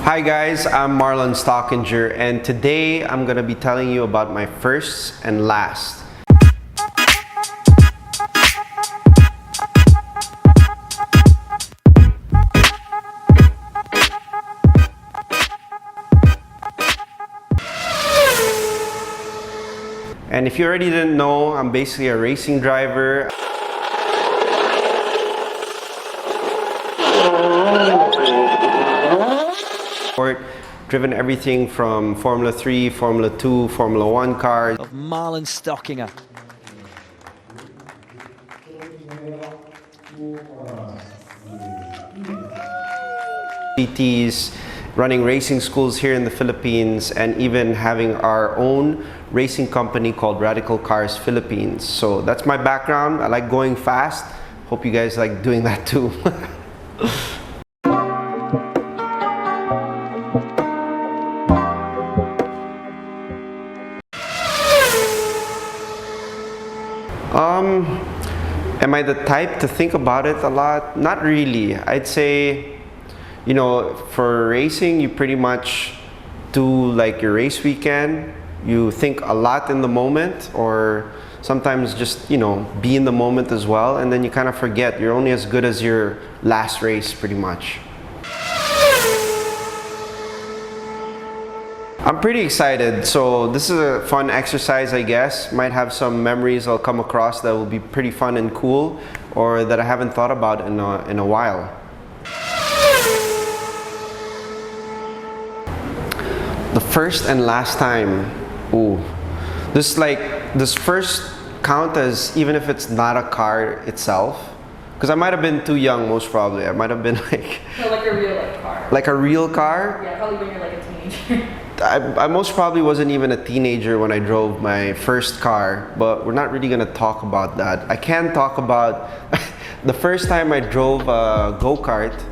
Hi guys, I'm Marlon Stockinger, and today I'm going to be telling you about my first and last. And if you already didn't know, I'm basically a racing driver. Driven everything from Formula 3, Formula 2, Formula 1 cars. Of Marlon Stockinger. GTs, running racing schools here in the Philippines, and even having our own racing company called Radical Cars Philippines. So that's my background. I like going fast. Hope you guys like doing that too. Am I the type to think about it a lot? Not really. I'd say, you know, for racing, you pretty much do like your race weekend. You think a lot in the moment, or sometimes just, you know, be in the moment as well, and then you kind of forget. You're only as good as your last race, pretty much. I'm pretty excited. So this is a fun exercise, I guess. Might have some memories I'll come across that will be pretty fun and cool, or that I haven't thought about in a while. The first and last time. Ooh. This first count as even if it's not a car itself. Because I might have been too young, most probably. I might have been like... So like a real car. Like a real car? Yeah, probably when you're like a teenager. I most probably wasn't even a teenager when I drove my first car, but we're not really gonna talk about that. I can talk about the first time I drove a go-kart.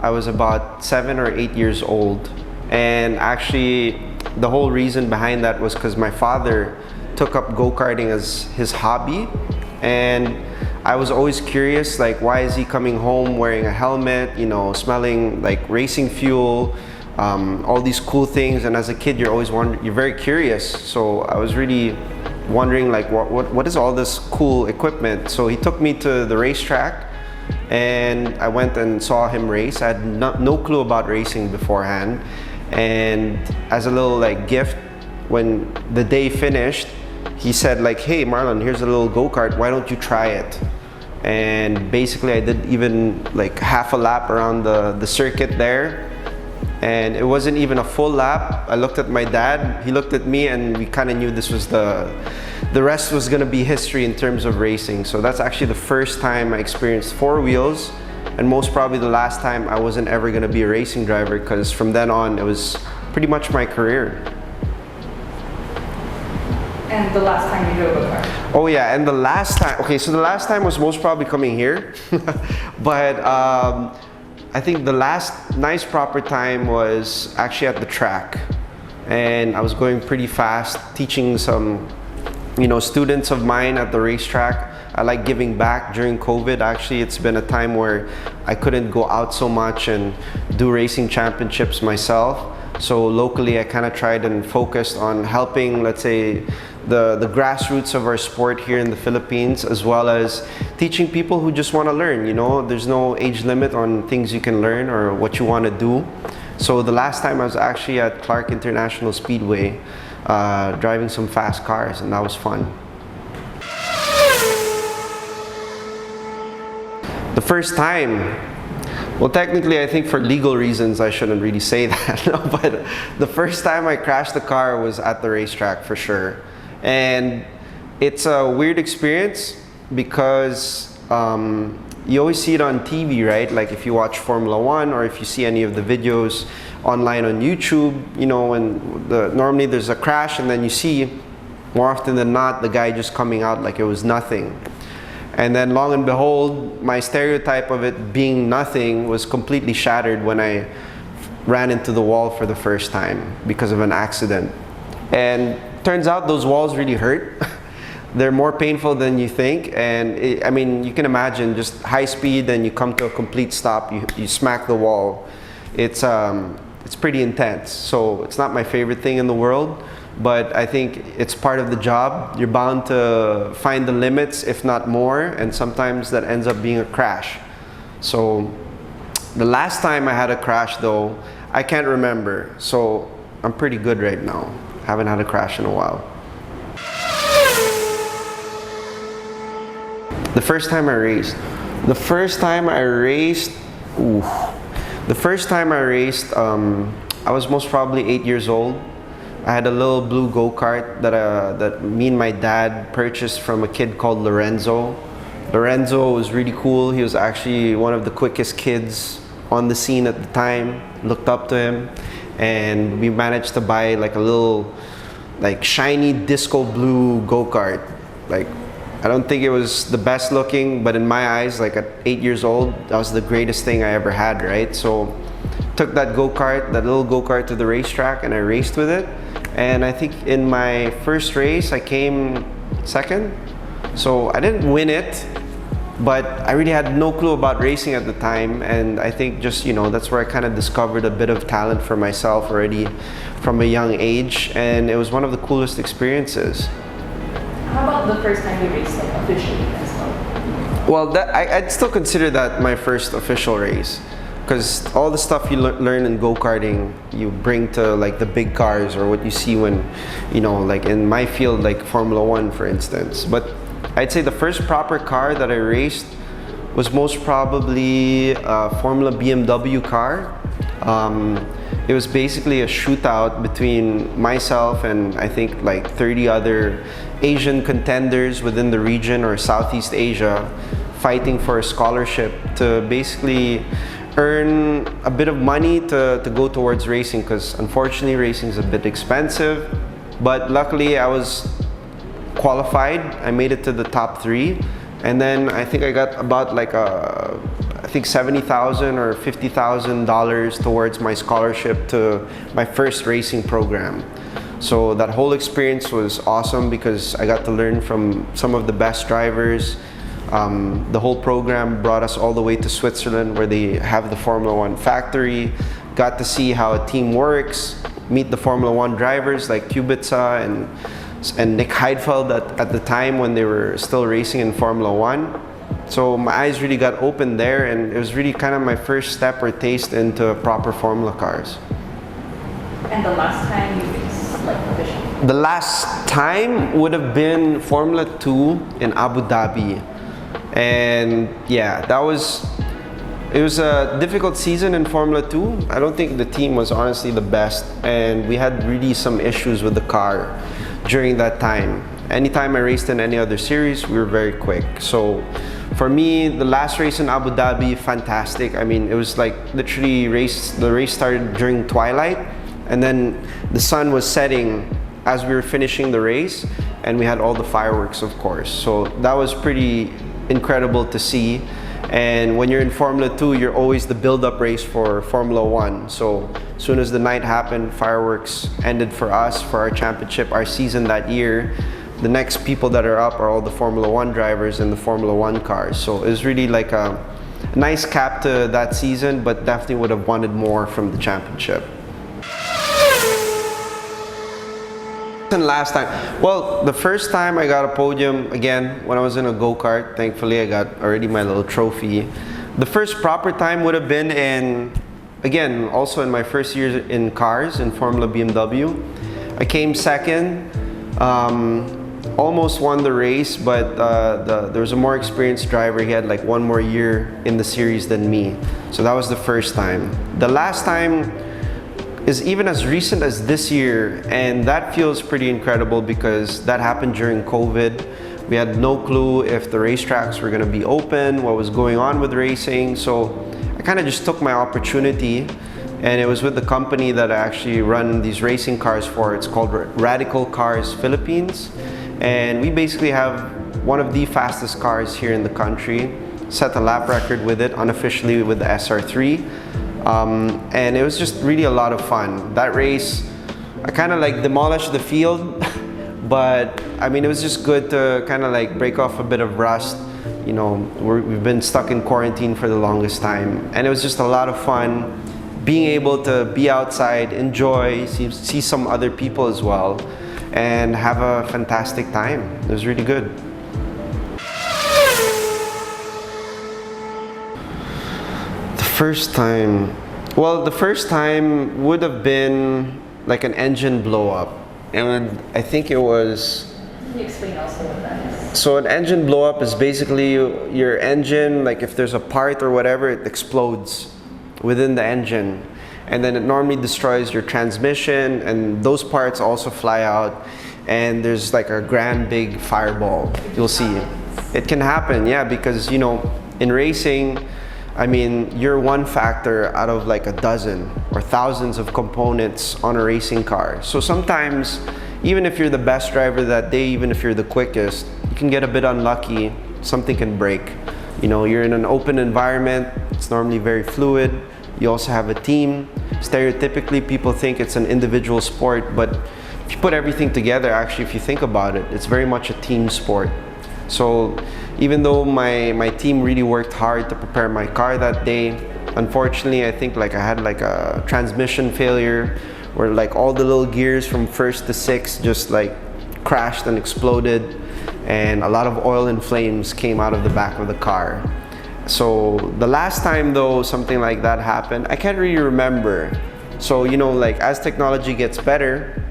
I was about 7 or 8 years old, and actually the whole reason behind that was because my father took up go-karting as his hobby, and I was always curious, like, why is he coming home wearing a helmet, you know, smelling like racing fuel, all these cool things. And as a kid, you're always you're very curious. So I was really wondering, like, what is all this cool equipment? So he took me to the racetrack, and I went and saw him race. I had no clue about racing beforehand, and as a little like gift, when the day finished, he said like, "Hey Marlon, here's a little go-kart, why don't you try it?" And basically I did even like half a lap around the circuit there, and it wasn't even a full lap. I looked at my dad, he looked at me, and we kind of knew this was the rest was gonna be history in terms of racing. So that's actually the first time I experienced four wheels, and most probably the last time I wasn't ever gonna be a racing driver, because from then on it was pretty much my career. And the last time you drove a car? Oh yeah, and the last time, okay, so the last time was most probably coming here, but I think the last nice proper time was actually at the track, and I was going pretty fast, teaching some, you know, students of mine at the racetrack. I like giving back during COVID. Actually, it's been a time where I couldn't go out so much and do racing championships myself. So locally, I kind of tried and focused on helping, let's say, the grassroots of our sport here in the Philippines, as well as teaching people who just want to learn. You know, there's no age limit on things you can learn or what you want to do. So the last time I was actually at Clark International Speedway, driving some fast cars, and that was fun. The first time, well, technically, I think for legal reasons, I shouldn't really say that, but the first time I crashed the car was at the racetrack for sure. And it's a weird experience because you always see it on TV, right? Like if you watch Formula 1, or if you see any of the videos online on YouTube, you know, and normally there's a crash, and then you see, more often than not, the guy just coming out like it was nothing. And then long and behold, my stereotype of it being nothing was completely shattered when I ran into the wall for the first time because of an accident. And turns out those walls really hurt. They're more painful than you think. And I mean, you can imagine just high speed and you come to a complete stop, you smack the wall. It's it's pretty intense. So it's not my favorite thing in the world, but I think it's part of the job. You're bound to find the limits, if not more, and sometimes that ends up being a crash. So the last time I had a crash though, I can't remember. So I'm pretty good right now. Haven't had a crash in a while. The first time I raced. The first time I raced, I was most probably 8 years old. I had a little blue go-kart that me and my dad purchased from a kid called Lorenzo. Lorenzo was really cool. He was actually one of the quickest kids on the scene at the time. Looked up to him, and we managed to buy like a little like shiny disco blue go-kart. Like, I don't think it was the best looking, but in my eyes, like at 8 years old, that was the greatest thing I ever had, right? So took that go-kart, that little go-kart to the racetrack, and I raced with it. And I think in my first race, I came second. So I didn't win it, but I really had no clue about racing at the time. And I think just, you know, that's where I kind of discovered a bit of talent for myself already from a young age. And it was one of the coolest experiences. How about the first time you raced, like officially as well? Well, I'd still consider that my first official race, because all the stuff you learn in go-karting, you bring to like the big cars or what you see when, you know, like in my field, like Formula One, for instance. But I'd say the first proper car that I raced was most probably a Formula BMW car. It was basically a shootout between myself and I think like 30 other Asian contenders within the region or Southeast Asia, fighting for a scholarship to basically earn a bit of money to go towards racing, because unfortunately racing is a bit expensive. But luckily I was qualified. I made it to the top 3, and then I think I got about like I think $70,000 or $50,000 towards my scholarship to my first racing program. So that whole experience was awesome because I got to learn from some of the best drivers. The whole program brought us all the way to Switzerland, where they have the Formula One factory. Got to see how a team works, meet the Formula One drivers like Kubica and Nick Heidfeld at the time when they were still racing in Formula One. So my eyes really got opened there, and it was really kind of my first step or taste into proper Formula cars. And the last time you raced, like officially? The last time would have been Formula 2 in Abu Dhabi. And yeah, it was a difficult season in Formula 2. I don't think the team was honestly the best, and we had really some issues with the car during that time. Anytime I raced in any other series, we were very quick. So for me, the last race in Abu Dhabi, fantastic. I mean, it was like literally the race started during twilight, and then the sun was setting as we were finishing the race, and we had all the fireworks, of course. So that was pretty incredible to see. And when you're in Formula 2, you're always the build-up race for Formula 1. So as soon as the night happened, fireworks ended for us, for our championship, our season that year. The next people that are up are all the Formula 1 drivers in the Formula 1 cars. So it was really like a nice cap to that season, but definitely would have wanted more from the championship. And last time, well, the first time I got a podium, again, when I was in a go-kart. Thankfully, I got already my little trophy. The first proper time would have been again, also in my first year in cars, in Formula BMW. I came second, almost won the race, but there was a more experienced driver. He had like one more year in the series than me. So that was the first time. The last time is even as recent as this year, and that feels pretty incredible because that happened during COVID. We had no clue if the racetracks were gonna be open, what was going on with racing. So I kind of just took my opportunity, and it was with the company that I actually run these racing cars for. It's called Radical Cars Philippines, and we basically have one of the fastest cars here in the country. Set a lap record with it unofficially with the SR3. And it was just really a lot of fun. That race, I kind of like demolished the field, but I mean, it was just good to kind of like break off a bit of rust. We've been stuck in quarantine for the longest time, and it was just a lot of fun being able to be outside, enjoy, see some other people as well, and have a fantastic time. It was really good. The first time would have been like an engine blow up, and I think it was. Can you explain also what that is? So an engine blow up is basically your engine, like if there's a part or whatever, it explodes within the engine, and then it normally destroys your transmission, and those parts also fly out, and there's like a grand big fireball. You'll see. It can happen, yeah, because you know, in racing, I mean, you're one factor out of like a dozen or thousands of components on a racing car. So sometimes, even if you're the best driver that day, even if you're the quickest, you can get a bit unlucky, something can break. You know, you're in an open environment, it's normally very fluid. You also have a team. Stereotypically, people think it's an individual sport, but if you put everything together, actually, if you think about it, it's very much a team sport. So even though my team really worked hard to prepare my car that day, unfortunately, I think like I had like a transmission failure where like all the little gears from first to sixth just like crashed and exploded, and a lot of oil and flames came out of the back of the car. So the last time though something like that happened, I can't really remember. So you know, like as technology gets better,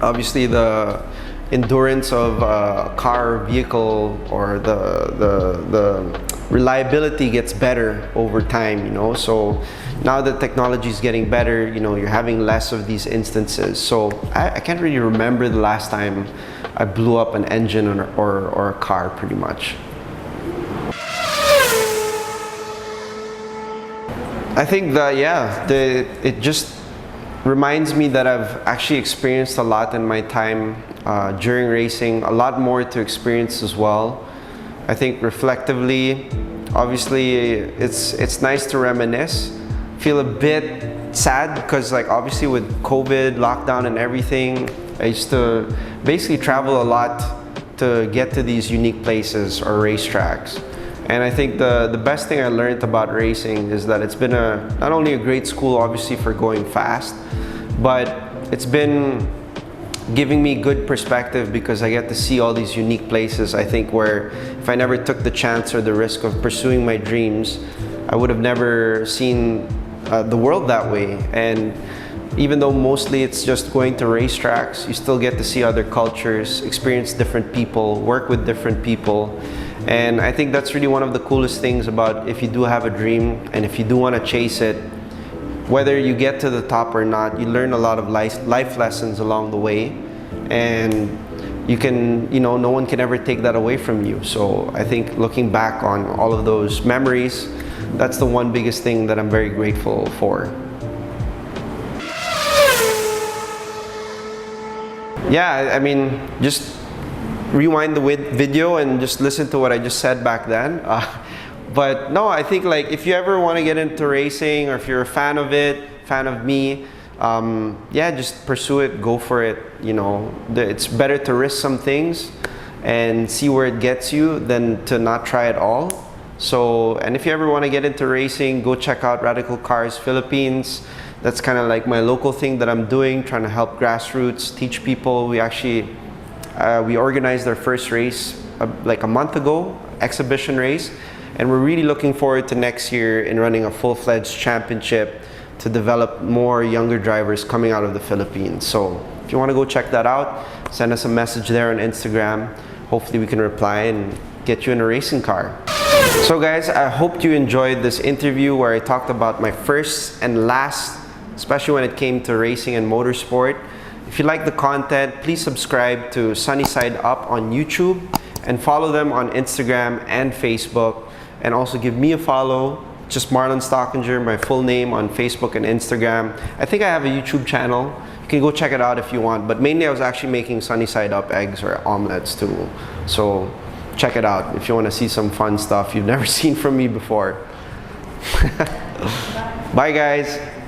obviously the endurance of a car or vehicle, or the reliability gets better over time, you know. So now that technology is getting better, you know, you're having less of these instances. So I can't really remember the last time I blew up an engine or a car, pretty much. I think that, yeah, it just reminds me that I've actually experienced a lot in my time during racing, a lot more to experience as well. I think reflectively, obviously it's nice to reminisce. Feel a bit sad because like obviously with COVID, lockdown and everything, I used to basically travel a lot to get to these unique places or racetracks. And I think the best thing I learned about racing is that it's been not only a great school obviously for going fast, but it's been giving me good perspective because I get to see all these unique places. I think where if I never took the chance or the risk of pursuing my dreams, I would have never seen the world that way. And even though mostly it's just going to racetracks, you still get to see other cultures, experience different people, work with different people. And I think that's really one of the coolest things about if you do have a dream and if you do want to chase it, whether you get to the top or not, you learn a lot of life lessons along the way, and you can, you know, no one can ever take that away from you. So I think looking back on all of those memories, that's the one biggest thing that I'm very grateful for. Yeah, I mean, just rewind the video and just listen to what I just said back then. But no, I think like if you ever want to get into racing, or if you're a fan of it, fan of me, yeah, just pursue it, go for it. You know, it's better to risk some things and see where it gets you than to not try at all. So, and if you ever want to get into racing, go check out Radical Cars Philippines. That's kind of like my local thing that I'm doing, trying to help grassroots, teach people. We actually, we organized our first race like a month ago, exhibition race. And we're really looking forward to next year in running a full-fledged championship to develop more younger drivers coming out of the Philippines. So if you want to go check that out, send us a message there on Instagram. Hopefully we can reply and get you in a racing car. So guys, I hope you enjoyed this interview where I talked about my first and last, especially when it came to racing and motorsport. If you like the content, please subscribe to Sunny Side Up on YouTube and follow them on Instagram and Facebook. And also give me a follow, just Marlon Stockinger, my full name, on Facebook and Instagram. I think I have a YouTube channel. You can go check it out if you want. But mainly I was actually making sunny side up eggs or omelets too. So check it out if you want to see some fun stuff you've never seen from me before. Bye guys.